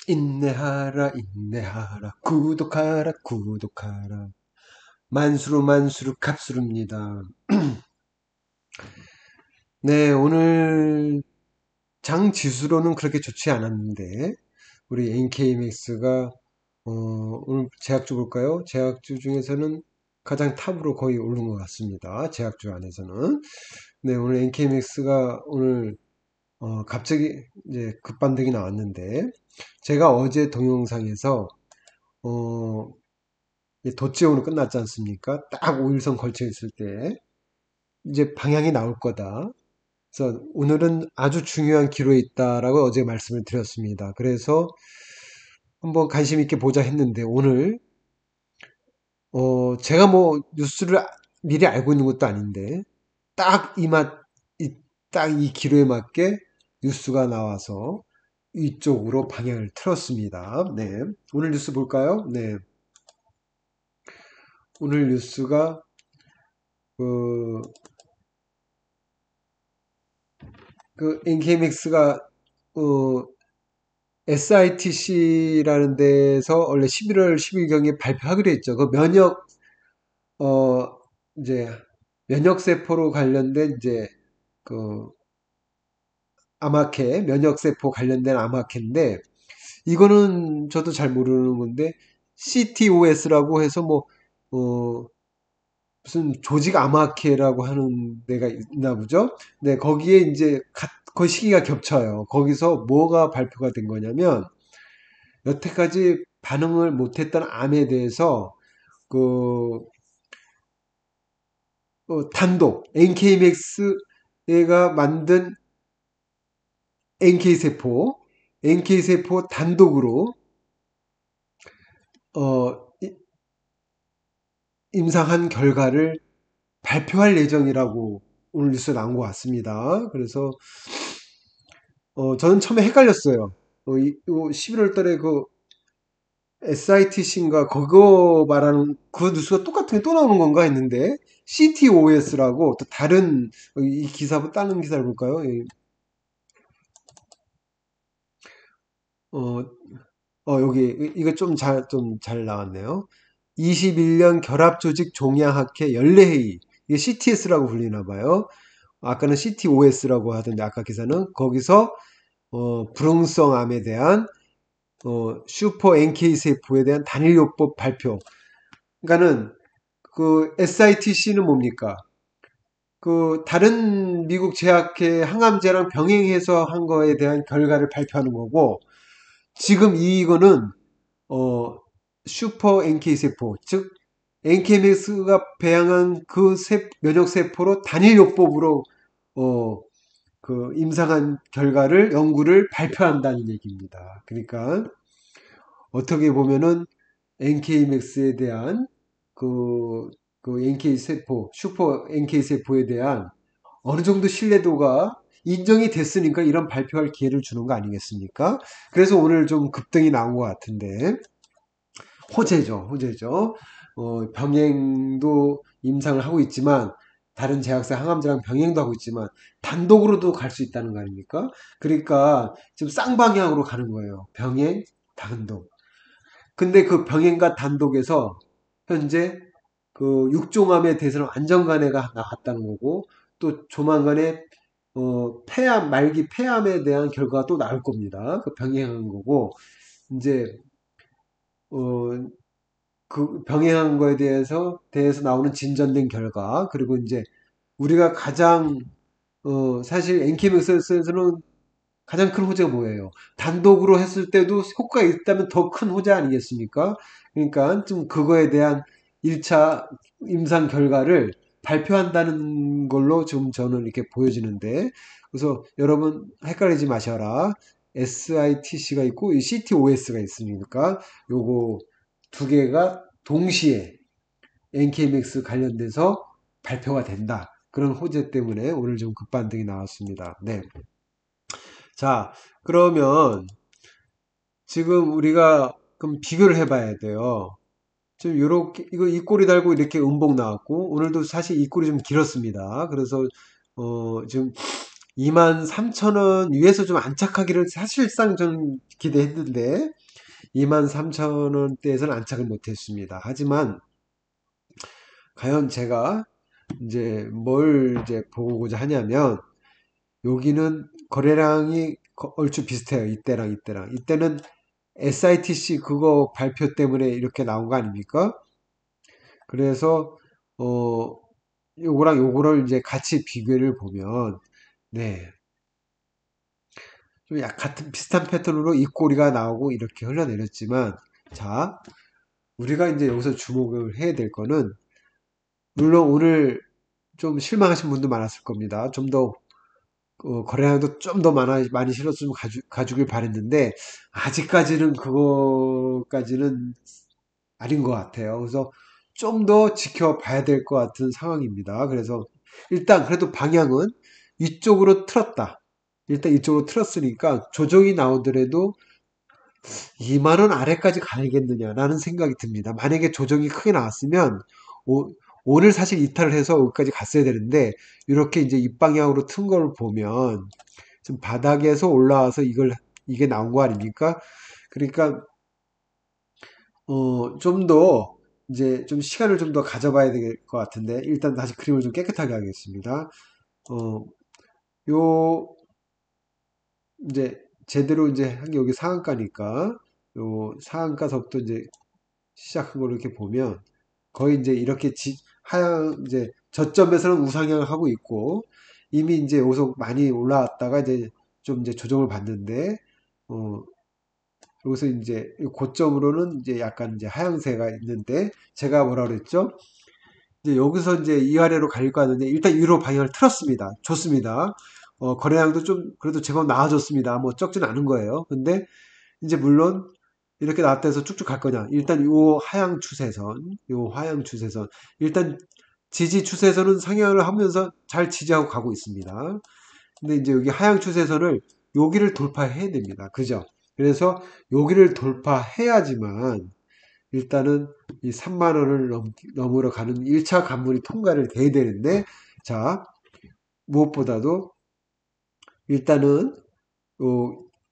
인내하라 인내하라 구독하라 구독하라 만수로 만수로 값수로입니다. 네, 오늘 장 지수로는 그렇게 좋지 않았는데 우리 NKMX가 오늘 제약주 볼까요? 제약주 중에서는 가장 탑으로 거의 오른 것 같습니다. 제약주 안에서는. 네, 오늘 NKMX가 오늘 갑자기 이제 급반등이 나왔는데 제가 어제 동영상에서 어, 도치오로 끝났지 않습니까? 딱 5일선 걸쳐 있을 때 이제 방향이 나올 거다. 그래서 오늘은 아주 중요한 기로에 있다라고 어제 말씀을 드렸습니다. 그래서 한번 관심 있게 보자 했는데 오늘 제가 뭐 뉴스를 미리 알고 있는 것도 아닌데 딱 딱 이 기로에 맞게 뉴스가 나와서 이쪽으로 방향을 틀었습니다. 네. 오늘 뉴스 볼까요? 네. 오늘 뉴스가 그 NKMX가 SITC라는 데서 원래 11월 10일경에 발표하기로 했죠. 그 어, 이제, 면역세포로 관련된 이제, 그, 면역세포 관련된 아마케인데, 이거는 저도 잘 모르는 건데, CTOS라고 해서 뭐, 어, 무슨 조직 아마케라고 하는 데가 있나 보죠? 네, 거기에 이제, 거의 시기가 겹쳐요. 거기서 뭐가 발표가 된 거냐면, 여태까지 반응을 못했던 암에 대해서 그 단독 NK맥스가 만든 NK세포 NK세포 단독으로 어, 임상한 결과를 발표할 예정이라고 오늘 뉴스 나온 것 같습니다. 그래서 저는 처음에 헷갈렸어요. 11월 달에 그 SITC인가 그거 말하는 그 뉴스가 똑같은 게 또 나오는 건가 했는데 CTOS라고 또 다른 이 기사 다른 기사를 볼까요? 어, 여기 이거 좀 잘 나왔네요. 21년 결합조직 종양학회 연례회의 이게 CTS라고 불리나 봐요. 아까는 CTOS라고 하던데 아까 기사는 거기서 불응성 암에 대한 슈퍼 NK 세포에 대한 단일요법 발표. 그러니까는 그 SITC는 뭡니까? 그 다른 미국 제약회 항암제랑 병행해서 한 거에 대한 결과를 발표하는 거고 지금 이거는 어 슈퍼 NK 세포 즉 NK맥스가 배양한 그 면역 세포로 단일 요법으로 어 임상한 결과를 연구를 발표한다는 얘기입니다. 그러니까 어떻게 보면은 NK맥스에 대한 그, 그 NK 세포, 슈퍼 NK 세포에 대한 어느 정도 신뢰도가 인정이 됐으니까 이런 발표할 기회를 주는 거 아니겠습니까? 그래서 오늘 좀 급등이 나온 것 같은데, 호재죠. 병행도 임상을 하고 있지만, 다른 제약사 항암제랑 병행도 하고 있지만, 단독으로도 갈 수 있다는 거 아닙니까? 그러니까 지금 쌍방향으로 가는 거예요. 병행, 단독. 근데 그 병행과 단독에서 현재 그 육종암에 대해서는 안정간에가 나왔다는 거고 또 조만간에 폐암 말기 폐암에 대한 결과가 또 나올 겁니다. 그 병행한 거고 이제 어, 그 병행한 거에 대해서 나오는 진전된 결과 그리고 이제 우리가 가장 사실 엔키맥스에서는 가장 큰 호재가 뭐예요? 단독으로 했을 때도 효과가 있다면 더 큰 호재 아니겠습니까? 그러니까 좀 그거에 대한 1차 임상 결과를 발표한다는 걸로 지금 저는 이렇게 보여지는데, 그래서 여러분 헷갈리지 마셔라. SITC가 있고 CTOS가 있으니까 요거 두 개가 동시에 NKMX 관련돼서 발표가 된다. 그런 호재 때문에 오늘 좀 급반등이 나왔습니다. 네. 자, 그러면 지금 우리가 그럼 비교를 해봐야 돼요. 지금 요렇게 이거 이 꼬리 달고 이렇게 음봉 나왔고 오늘도 사실 이 꼬리 좀 길었습니다. 그래서 지금 23,000원 위에서 좀 안착하기를 사실상 좀 기대했는데 23,000원대에서는 안착을 못했습니다. 하지만 과연 제가 이제 뭘 이제 보고자 하냐면 여기는 거래량이 얼추 비슷해요. 이때는 SITC 그거 발표 때문에 이렇게 나온 거 아닙니까? 그래서 어 요거랑 요거를 이제 같이 비교를 보면 네. 좀 같은 비슷한 패턴으로 이 꼬리가 나오고 이렇게 흘러내렸지만 자, 우리가 이제 여기서 주목을 해야 될 거는 물론 오늘 좀 실망하신 분도 많았을 겁니다. 좀 더 거래량도 좀 더 많이 실었으면 가주길 바랬는데 아직까지는 그거까지는 아닌 것 같아요. 그래서 좀 더 지켜봐야 될 것 같은 상황입니다. 그래서 일단 그래도 방향은 이쪽으로 틀었다. 일단 이쪽으로 틀었으니까 조정이 나오더라도 2만 원 아래까지 가야겠느냐라는 생각이 듭니다. 만약에 조정이 크게 나왔으면 오늘 사실 이탈을 해서 여기까지 갔어야 되는데 이렇게 이제 입방향으로 튼 걸 보면 지금 바닥에서 올라와서 이게 나온 거 아닙니까? 그러니까 좀 더 이제 좀 시간을 좀 더 가져봐야 될 것 같은데 일단 다시 그림을 좀 깨끗하게 하겠습니다. 어, 요 이제 제대로 이제 한 게 여기 상한가니까 요 상한가서부터 이제 시작한 걸 이렇게 보면 거의 이제 이렇게 하향 이제 저점에서는 우상향을 하고 있고 이미 이제 여기서 많이 올라왔다가 이제 좀 이제 조정을 받는데 어 여기서 이제 고점으로는 이제 약간 이제 하향세가 있는데 제가 뭐라 그랬죠? 이제 여기서 이제 이아래로 갈까 하는데 일단 위로 방향을 틀었습니다. 좋습니다. 거래량도 좀 그래도 제법 나아졌습니다. 뭐 적지는 않은 거예요. 근데 이제 물론 이렇게 나왔다 해서 쭉쭉 갈 거냐. 일단 요 하향 추세선. 일단 지지 추세선은 상향을 하면서 잘 지지하고 가고 있습니다. 근데 이제 여기 하향 추세선을 여기를 돌파해야 됩니다. 그죠? 그래서 여기를 돌파해야지만 일단은 이 3만 원을 넘으러 가는 1차 관문이 통과를 돼야 되는데 자, 무엇보다도 일단은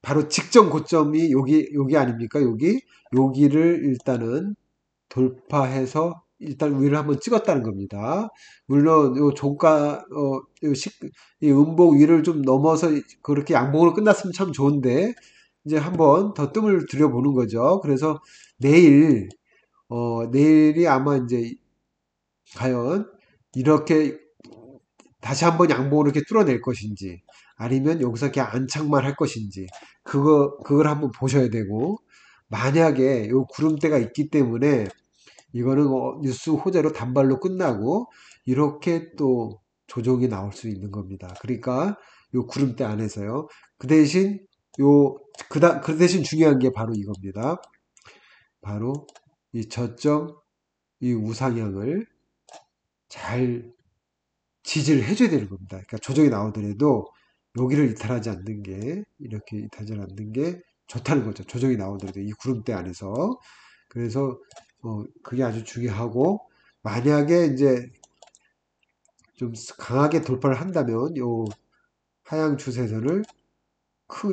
바로 직전 고점이 여기 아닙니까? 여기를 일단은 돌파해서 일단 위를 한번 찍었다는 겁니다. 물론 요 종가 이 음봉 위를 좀 넘어서 그렇게 양봉으로 끝났으면 참 좋은데 이제 한번 더 뜸을 들여보는 거죠. 그래서 내일 내일이 아마 이제 과연 이렇게 다시 한번 양봉으로 이렇게 뚫어낼 것인지 아니면 여기서 그냥 안착만 할 것인지 그걸 한번 보셔야 되고 만약에 요 구름대가 있기 때문에 이거는 뉴스 호재로 단발로 끝나고 이렇게 또 조정이 나올 수 있는 겁니다. 그러니까 요 구름대 안에서요. 그 대신 그 대신 중요한 게 바로 이겁니다. 바로 이 저점 이 우상향을 잘 지지를 해줘야 되는 겁니다. 그러니까 조정이 나오더라도 여기를 이탈하지 않는 게 이렇게 이탈하지 않는 게 좋다는 거죠. 조정이 나오더라도 이 구름대 안에서 그래서 그게 아주 중요하고 만약에 이제 좀 강하게 돌파를 한다면 요 하향 추세선을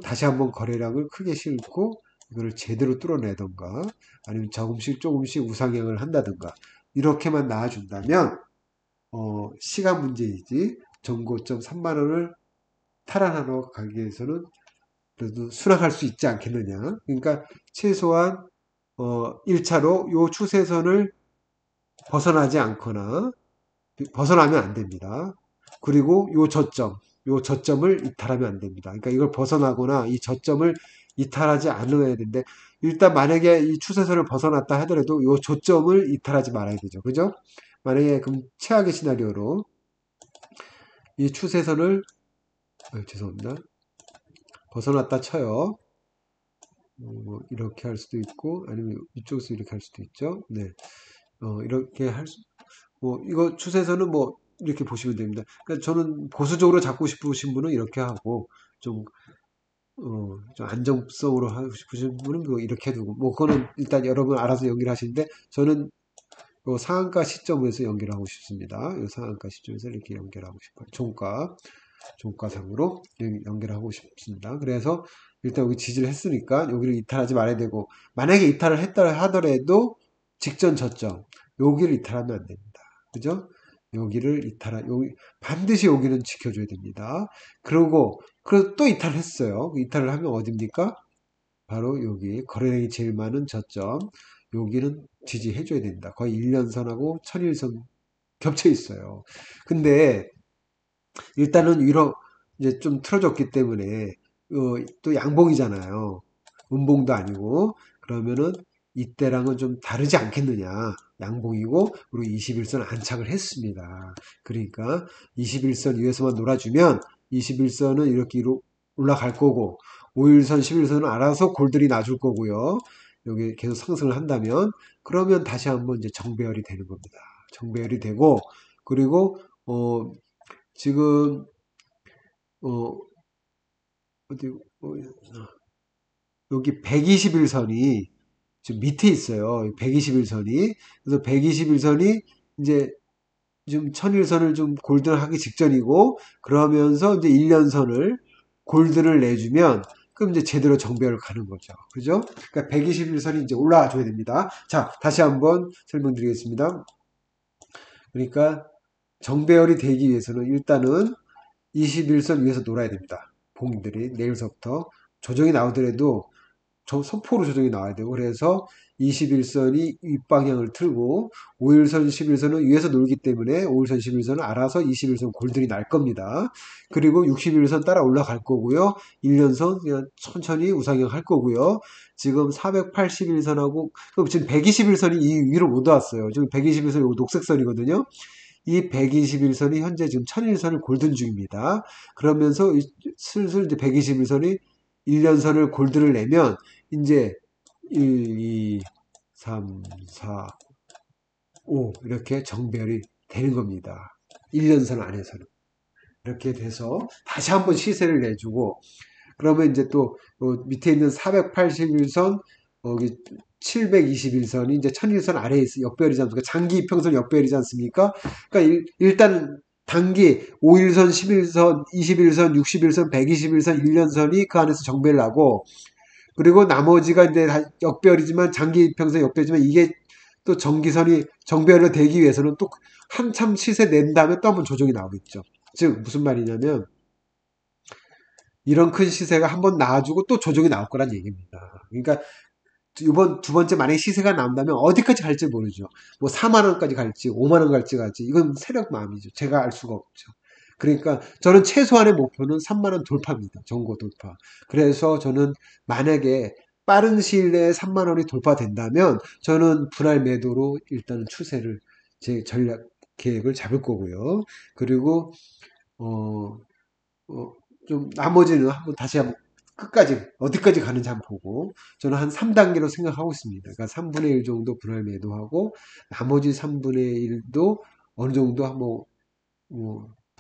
다시 한번 거래량을 크게 싣고 이거를 제대로 뚫어내던가 아니면 조금씩 우상향을 한다든가 이렇게만 나와준다면 시간 문제이지 전고점 3만 원을 탈환하러 가기 위해서는 그래도 수락할 수 있지 않겠느냐. 그러니까 최소한 1차로 요 추세선을 벗어나지 않거나 벗어나면 안 됩니다. 그리고 요 저점을 이탈하면 안 됩니다. 그러니까 이걸 벗어나거나 이 저점을 이탈하지 않아야 되는데 일단 만약에 이 추세선을 벗어났다 하더라도 요 저점을 이탈하지 말아야 되죠. 그죠? 만약에 그럼 최악의 시나리오로 이 추세선을 죄송합니다. 벗어났다 쳐요. 이렇게 할 수도 있고 아니면 이쪽에서 이렇게 할 수도 있죠. 네. 이렇게 이거 추세선은 뭐 이렇게 보시면 됩니다. 그러니까 저는 보수적으로 잡고 싶으신 분은 이렇게 하고 좀, 좀 안정성으로 하고 싶으신 분은 뭐 이렇게 두고 뭐 그거는 일단 여러분 알아서 연결 하시는데 저는 요 상한가 시점에서 연결하고 싶습니다. 요 상한가 시점에서 이렇게 연결하고 싶어요. 종가. 종가상으로 연결하고 싶습니다. 그래서 일단 여기 지지를 했으니까 여기를 이탈하지 말아야 되고, 만약에 이탈을 했다 하더라도 직전 저점 여기를 이탈하면 안 됩니다. 그죠? 여기를 반드시 여기는 지켜줘야 됩니다. 그리고 또 이탈을 했어요. 이탈을 하면 어딥니까? 바로 여기 거래량이 제일 많은 저점, 여기는 지지해줘야 됩니다. 거의 1년선하고 1000일선 겹쳐 있어요. 근데 일단은 위로 이제 좀 틀어졌기 때문에 또 양봉이잖아요. 음봉도 아니고, 그러면은 이때랑은 좀 다르지 않겠느냐. 양봉이고, 그리고 21선 안착을 했습니다. 그러니까 21선 위에서만 놀아주면 21선은 이렇게 올라갈 거고, 5일선, 11선은 알아서 골들이 놔줄 거고요. 여기 계속 상승을 한다면, 그러면 다시 한번 이제 정배열이 되는 겁니다. 정배열이 되고, 그리고 지금 어, 어디, 여기 121선이 지금 밑에 있어요. 121선이. 그래서 121선이 이제 좀 천일선을 좀 골든하기 직전이고, 그러면서 이제 1년선을 골든을 내주면, 그럼 이제 제대로 정배열 가는 거죠. 그죠? 그러니까 121선이 이제 올라와 줘야 됩니다. 자, 다시 한번 설명드리겠습니다. 그러니까 정배열이 되기 위해서는 일단은 21선 위에서 놀아야 됩니다. 봉들이 내일서부터 조정이 나오더라도 소포로 조정이 나와야 되고, 그래서 21선이 윗방향을 틀고 5일선 11선은 위에서 놀기 때문에 5일선 11선은 알아서 21선 골들이 날 겁니다. 그리고 61선 따라 올라갈 거고요. 1년선 그냥 천천히 우상향 할 거고요. 지금 481선하고 지금 121선이 이 위로 못 왔어요. 지금 121선이 녹색선이거든요. 이 121선이 현재 지금 1001선을 골든 중입니다. 그러면서 슬슬 이제 121선이 1년선을 골드를 내면 이제 1, 2, 3, 4, 5 이렇게 정배열이 되는 겁니다. 1년선 안에서는. 이렇게 돼서 다시 한번 시세를 내주고, 그러면 이제 또 밑에 있는 481선, 여기 721선이 이제 1001선 아래에 있어 역배열이지 않습니까? 장기 이평선 역배열이지 않습니까? 그러니까 일단 단기 5일선, 11선, 21선, 61선, 121선, 1년선이 그 안에서 정배를 하고, 그리고 나머지가 이제 역배열이지만 장기 이평선 역배열이지만 이게 또 정기선이 정배열로 되기 위해서는 또 한참 시세 낸 다음에 또 한번 조정이 나오겠죠. 즉 무슨 말이냐면 이런 큰 시세가 한번 나와주고 또 조정이 나올 거란 얘기입니다. 그러니까 이번 두 번째 만약에 시세가 나온다면 어디까지 갈지 모르죠. 뭐 4만 원까지 갈지 5만 원 갈지 이건 세력 마음이죠. 제가 알 수가 없죠. 그러니까 저는 최소한의 목표는 3만 원 돌파입니다. 정고 돌파. 그래서 저는 만약에 빠른 시일 내에 3만 원이 돌파된다면 저는 분할 매도로 일단 추세를 제 전략 계획을 잡을 거고요. 그리고 어, 어, 좀 나머지는 한번 끝까지 어디까지 가는지 한번 보고 저는 한 3단계로 생각하고 있습니다. 그러니까 3분의 1 정도 분할 매도하고 나머지 3분의 1도 어느 정도 한번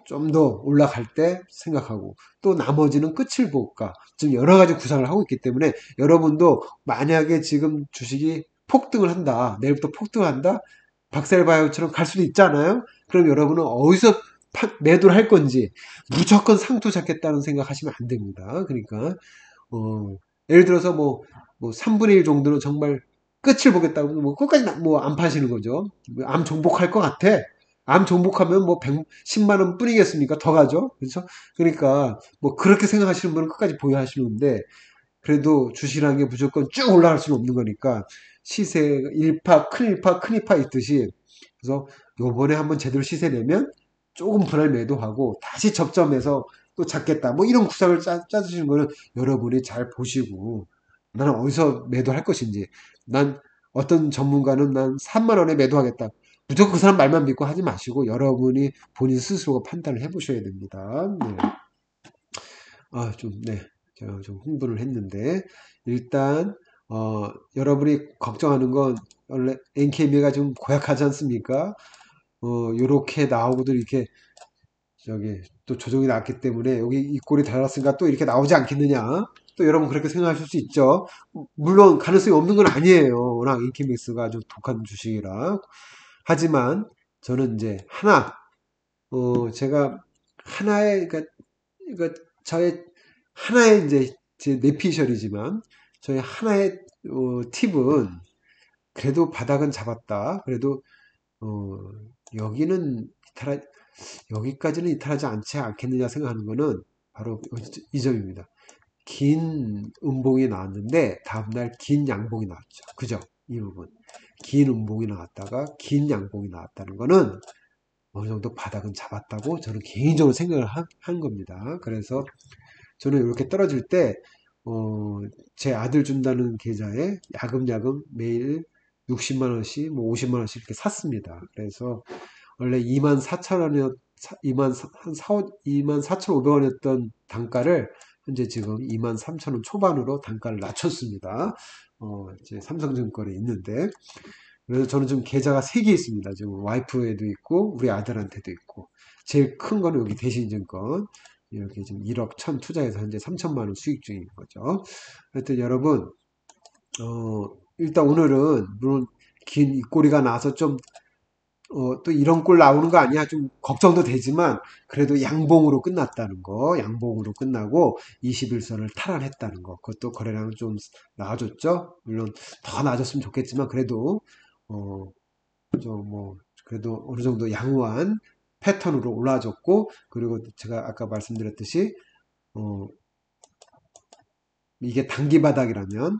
좀 더 올라갈 때 생각하고 또 나머지는 끝을 볼까 지금 여러 가지 구상을 하고 있기 때문에 여러분도 만약에 지금 주식이 폭등을 한다 내일부터 폭등을 한다 박셀바이오처럼 갈 수도 있잖아요. 그럼 여러분은 어디서 매도를 할 건지 무조건 상투 잡겠다는 생각하시면 안 됩니다. 그러니까 예를 들어서 뭐 3분의 1 정도는 정말 끝을 보겠다고 뭐 끝까지 뭐 안 파시는 거죠. 암 정복할 것 같아. 암 정복하면 뭐 110만 원 뿐이겠습니까? 더 가죠. 그렇죠? 그러니까 뭐 그렇게 생각하시는 분은 끝까지 보유하시는데 그래도 주식이라는 게 무조건 쭉 올라갈 수는 없는 거니까 시세 큰 일파 있듯이 그래서 요번에 한번 제대로 시세 내면 조금 분할 매도하고 다시 접점해서 또 잡겠다. 뭐 이런 구상을 짜주시는 거는 여러분이 잘 보시고 나는 어디서 매도할 것인지 난 어떤 전문가는 난 3만 원에 매도하겠다. 무조건 그 사람 말만 믿고 하지 마시고 여러분이 본인 스스로가 판단을 해보셔야 됩니다. 네. 네. 제가 좀 흥분을 했는데, 일단, 여러분이 걱정하는 건, 원래 NKB가 좀 고약하지 않습니까? 요렇게 나오고도 이렇게, 또 조정이 났기 때문에, 여기 이 꼴이 달았으니까 또 이렇게 나오지 않겠느냐? 또 여러분 그렇게 생각하실 수 있죠. 물론, 가능성이 없는 건 아니에요. 워낙 NKB가 좀 독한 주식이라. 하지만, 저는 이제 제가 하나의, 그러니까 그러니까 저의 하나의 이제 제 내피셜이지만 저의 하나의 팁은 그래도 바닥은 잡았다. 그래도 어, 여기는 여기까지는 이탈하지 않지 않겠느냐 생각하는 거는 바로 이 점입니다. 긴 음봉이 나왔는데 다음날 긴 양봉이 나왔죠. 그죠? 이 부분. 긴 음봉이 나왔다가 긴 양봉이 나왔다는 거는 어느 정도 바닥은 잡았다고 저는 개인적으로 생각을 한 겁니다. 그래서 저는 이렇게 떨어질 때, 어, 제 아들 준다는 계좌에 야금야금 매일 60만 원씩, 뭐 50만 원씩 이렇게 샀습니다. 그래서 원래 2만 4천 원이었, 2만, 한 2만 4,500원이었던 단가를 현재 지금 2만 3천 원 초반으로 단가를 낮췄습니다. 이제 삼성증권에 있는데. 그래서 저는 지금 계좌가 3개 있습니다. 지금 와이프에도 있고, 우리 아들한테도 있고. 제일 큰 거는 여기 대신증권. 이렇게 지금 1억 1천 투자해서 현재 3천만 원 수익 중인 거죠. 하여튼 여러분, 일단 오늘은 물론 긴 입꼬리가 나서 좀 또 이런 꼴 나오는 거 아니야? 좀 걱정도 되지만 그래도 양봉으로 끝났다는 거, 양봉으로 끝나고 21선을 탈환했다는 거, 그것도 거래량 좀 나아졌죠? 물론 더 나아졌으면 좋겠지만 그래도 어, 좀 뭐 그래도 어느 정도 양호한 패턴으로 올라졌고, 그리고 제가 아까 말씀드렸듯이 어, 이게 단기 바닥이라면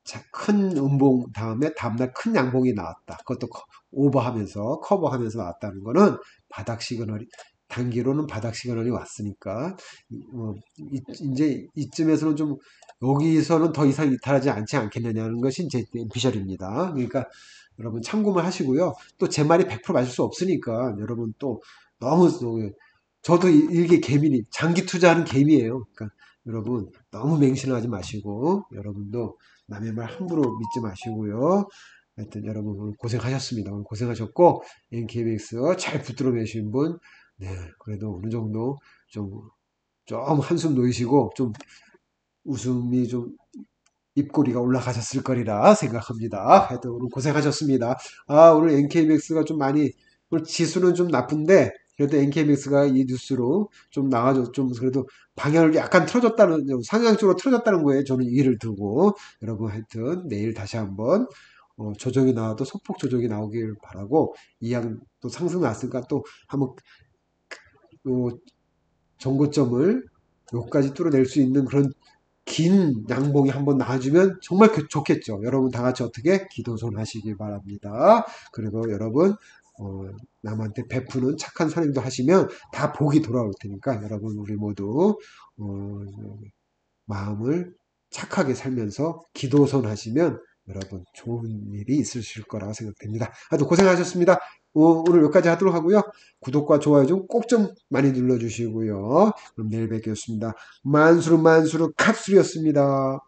자, 큰 음봉 다음에 다음날 큰 양봉이 나왔다. 그것도 오버하면서 커버하면서 나왔다는 거는 바닥 시그널이, 단기로는 바닥 시그널이 왔으니까 이제 이쯤에서는 좀 여기서는 더 이상 이탈하지 않지 않겠느냐는 것이 제 비전입니다. 그러니까 여러분 참고만 하시고요. 또 제 말이 100% 맞을 수 없으니까 여러분 또 너무 저도 일개 개미니 장기 투자하는 개미예요. 그러니까 여러분 너무 맹신하지 마시고 여러분도 남의 말 함부로 믿지 마시고요. 하여튼 여러분 오늘 고생하셨습니다. 오늘 고생하셨고 NKBX 잘 붙들어 매신 분, 네 그래도 어느 정도 좀 한숨 놓이시고 좀 웃음이 좀 입꼬리가 올라가셨을 거리라 생각합니다. 하여튼 오늘 고생하셨습니다. 아 오늘 NKBX가 좀 많이 오늘 지수는 좀 나쁜데 그래도 NKBX가 이 뉴스로 좀 나와줘 좀 그래도 방향을 약간 틀어졌다는 상향 쪽으로 틀어졌다는 거에 저는 이의를 두고 여러분 하여튼 내일 다시 한번 조정이 나와도 소폭 조정이 나오길 바라고 이양 또 상승 났으니까 또 한번 요 정고점을 여기까지 뚫어낼 수 있는 그런 긴 양봉이 한번 나와주면 정말 좋겠죠. 여러분 다 같이 어떻게 기도손 하시길 바랍니다. 그리고 여러분 남한테 베푸는 착한 선행도 하시면 다 복이 돌아올 테니까 여러분 우리 모두 어, 마음을 착하게 살면서 기도손 하시면 여러분 좋은 일이 있으실 거라고 생각됩니다. 하여튼 고생하셨습니다. 오늘 여기까지 하도록 하고요. 구독과 좋아요 좀 꼭 좀 많이 눌러주시고요. 그럼 내일 뵙겠습니다. 만수르 캅술이었습니다.